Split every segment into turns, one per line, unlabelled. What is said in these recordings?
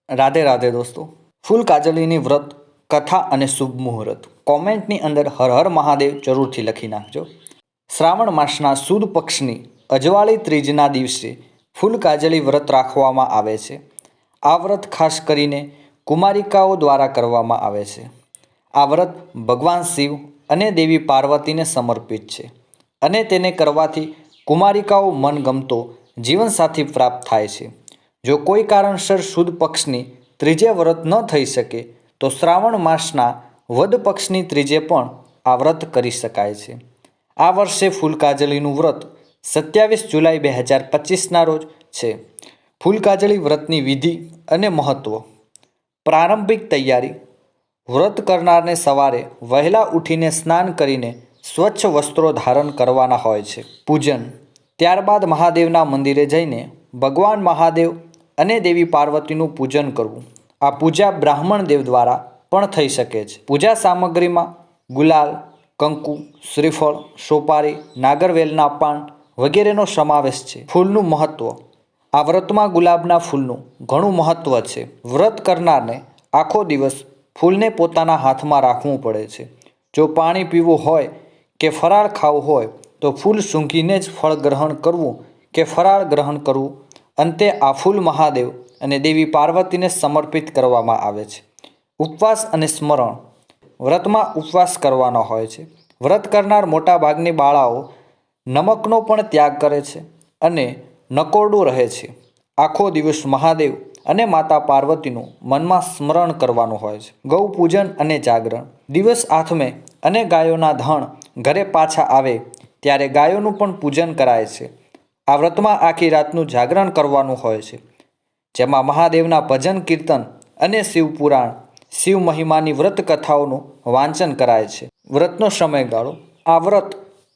રાધે રાધે દોસ્તો। ફૂલ કાજલીની વ્રત કથા અને શુભ મુહૂર્ત કોમેન્ટની અંદર હર હર મહાદેવ જરૂરથી લખી નાખજો। શ્રાવણ માસના સુદ પક્ષની અજવાળી ત્રીજના દિવસે ફૂલ કાજલી વ્રત રાખવામાં આવે છે। આ વ્રત ખાસ કરીને કુમારિકાઓ દ્વારા કરવામાં આવે છે। આ વ્રત ભગવાન શિવ અને દેવી પાર્વતીને સમર્પિત છે અને તેને કરવાથી કુમારિકાઓ મનગમતો જીવનસાથી પ્રાપ્ત થાય છે। જો કોઈ કારણસર સુદ પક્ષની ત્રીજે વ્રત ન થઈ શકે તો શ્રાવણ માસના વદ પક્ષની ત્રીજે પણ આ વ્રત કરી શકાય છે। આ વર્ષે ફૂલ કાજલીનું વ્રત 27 જુલાઈ 2025ના રોજ છે। ફૂલ કાજલી વ્રતની વિધિ અને મહત્વ। પ્રારંભિક તૈયારી। વ્રત કરનારને સવારે વહેલા ઉઠીને સ્નાન કરીને સ્વચ્છ વસ્ત્રો ધારણ કરવાના હોય છે। પૂજન। ત્યારબાદ મહાદેવના મંદિરે જઈને ભગવાન મહાદેવ અને દેવી પાર્વતીનું પૂજન કરવું। આ પૂજા બ્રાહ્મણ દેવ દ્વારા પણ થઈ શકે છે। પૂજા સામગ્રીમાં ગુલાલ, કંકુ, શ્રીફળ, સોપારી, નાગરવેલના પાન વગેરેનો સમાવેશ છે। ફૂલનું મહત્વ। આ વ્રતમાં ગુલાબના ફૂલનું ઘણું મહત્વ છે। વ્રત કરનારને આખો દિવસ ફૂલને પોતાના હાથમાં રાખવું પડે છે। જો પાણી પીવું હોય કે ફરાળ ખાવું હોય તો ફૂલ સૂંઘીને જ ફળ ગ્રહણ કરવું કે ફરાળ ગ્રહણ કરવું। અંતે આ ફૂલ મહાદેવ અને દેવી પાર્વતીને સમર્પિત કરવામાં આવે છે। ઉપવાસ અને સ્મરણ। વ્રતમાં ઉપવાસ કરવાનો હોય છે। વ્રત કરનાર મોટાભાગની બાળાઓ નમકનો પણ ત્યાગ કરે છે અને નકોરડું રહે છે। આખો દિવસ મહાદેવ અને માતા પાર્વતીનું મનમાં સ્મરણ કરવાનું હોય છે। ગૌ પૂજન અને જાગરણ। દિવસ આથમે અને ગાયોના ધણ ઘરે પાછા આવે ત્યારે ગાયોનું પણ પૂજન કરાય છે। આ વ્રતમાં આખી રાતનું જાગરણ કરવાનું હોય છે જેમાં મહાદેવના ભજન કીર્તન અને શિવપુરાણ શિવ મહિમાની વ્રત કથાઓનું વાંચન કરાય છે। વ્રતનો સમયગાળો। આ વ્રત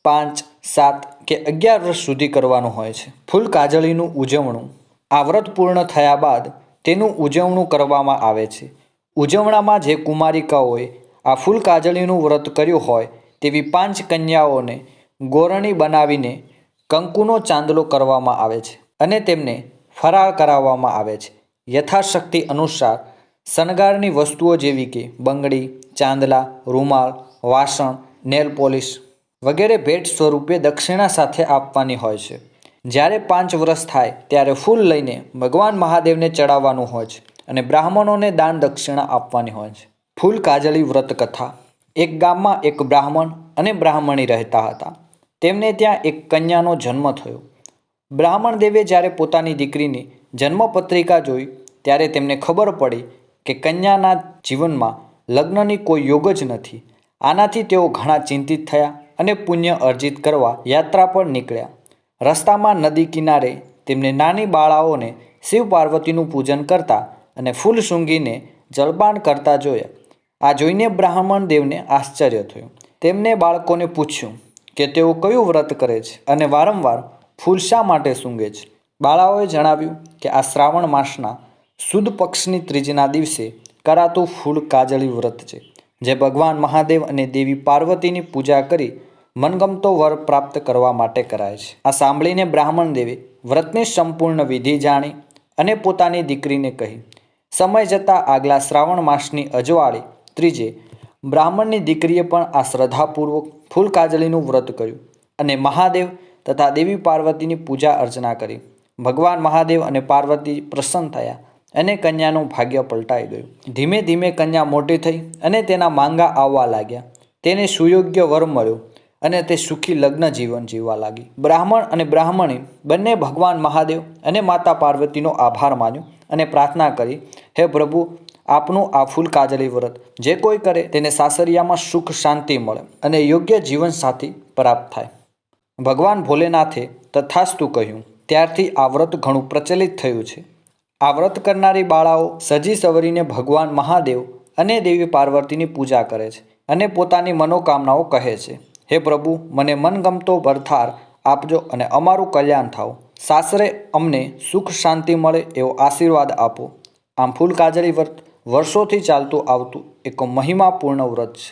5, 7 કે 11 વર્ષ સુધી કરવાનું હોય છે। ફૂલ કાજળીનું ઉજવણું। આ વ્રત પૂર્ણ થયા બાદ તેનું ઉજવણું કરવામાં આવે છે। ઉજવણામાં જે કુમારિકાઓએ આ ફૂલ કાજળીનું વ્રત કર્યું હોય તેવી 5 કન્યાઓને ગોરણી બનાવીને કંકુનો ચાંદલો કરવામાં આવે છે અને તેમને ફરાળ કરાવવામાં આવે છે। યથાશક્તિ અનુસાર શણગારની વસ્તુઓ જેવી કે બંગડી, ચાંદલા, રૂમાલ, વાસણ, નેલ પોલિશ વગેરે ભેટ સ્વરૂપે દક્ષિણા સાથે આપવાની હોય છે। જ્યારે 5 વર્ષ થાય ત્યારે ફૂલ લઈને ભગવાન મહાદેવને ચડાવવાનું હોય છે અને બ્રાહ્મણોને દાન દક્ષિણા આપવાની હોય છે। ફૂલ કાજળી વ્રત કથા। એક ગામમાં એક બ્રાહ્મણ અને બ્રાહ્મણી રહેતા હતા। તેમને ત્યાં એક કન્યાનો જન્મ થયો। બ્રાહ્મણ દેવે જ્યારે પોતાની દીકરીની જન્મપત્રિકા જોઈ ત્યારે તેમને ખબર પડી કે કન્યાના જીવનમાં લગ્નની કોઈ યોગ જ નથી। આનાથી તેઓ ઘણા ચિંતિત થયા અને પુણ્ય અર્જિત કરવા યાત્રા પર નીકળ્યા। રસ્તામાં નદી કિનારે તેમને નાની બાળાઓને શિવ પાર્વતીનું પૂજન કરતા અને ફૂલ સૂંઘીને જળપાન કરતા જોયા। આ જોઈને બ્રાહ્મણ દેવને આશ્ચર્ય થયું। તેમને બાળકોને પૂછ્યું કે તેઓ કયું વ્રત કરે છે અને વારંવાર ફૂલ શા માટે સૂંઘે છે। બાળાઓએ જણાવ્યું કે આ શ્રાવણ માસના સુદ પક્ષની ત્રીજના દિવસે કરાતું ફૂલ કાજળી વ્રત છે જે ભગવાન મહાદેવ અને દેવી પાર્વતીની પૂજા કરી મનગમતો વર પ્રાપ્ત કરવા માટે કરાય છે। આ સાંભળીને બ્રાહ્મણ દેવે વ્રતની સંપૂર્ણ વિધિ જાણી અને પોતાની દીકરીને કહી। સમય જતાં આગલા શ્રાવણ માસની અજવાળી ત્રીજે બ્રાહ્મણની દીકરીએ પણ આ શ્રદ્ધાપૂર્વક ફૂલ કાજળીનું વ્રત કર્યું અને મહાદેવ તથા દેવી પાર્વતીની પૂજા અર્ચના કરી। ભગવાન મહાદેવ અને પાર્વતી પ્રસન્ન થયા અને કન્યાનું ભાગ્ય પલટાઈ ગયું। ધીમે ધીમે કન્યા મોટી થઈ અને તેના માંગા આવવા લાગ્યા। તેને સુયોગ્ય વર મળ્યો અને તે સુખી લગ્ન જીવન જીવવા લાગી। બ્રાહ્મણ અને બ્રાહ્મણી બંને ભગવાન મહાદેવ અને માતા પાર્વતીનો આભાર માન્યો અને પ્રાર્થના કરી, હે પ્રભુ, આપનું આ ફૂલ કાજળી વ્રત જે કોઈ કરે તેને સાસરિયામાં સુખ શાંતિ મળે અને યોગ્ય જીવનસાથી પ્રાપ્ત થાય। ભગવાન ભોલેનાથે તથાસ્તુ કહ્યું। ત્યારથી આ વ્રત ઘણું પ્રચલિત થયું છે। આ વ્રત કરનારી બાળાઓ સજી સવરીને ભગવાન મહાદેવ અને દેવી પાર્વતીની પૂજા કરે છે અને પોતાની મનોકામનાઓ કહે છે, હે પ્રભુ, મને મનગમતો વરથાર આપજો અને અમારું કલ્યાણ થાઓ। સાસરે અમને સુખ શાંતિ મળે એવો આશીર્વાદ આપો। આમ ફૂલ કાજળી વ્રત વર્ષોથી ચાલતું આવતું એક મહિમાપૂર્ણ વ્રત છે।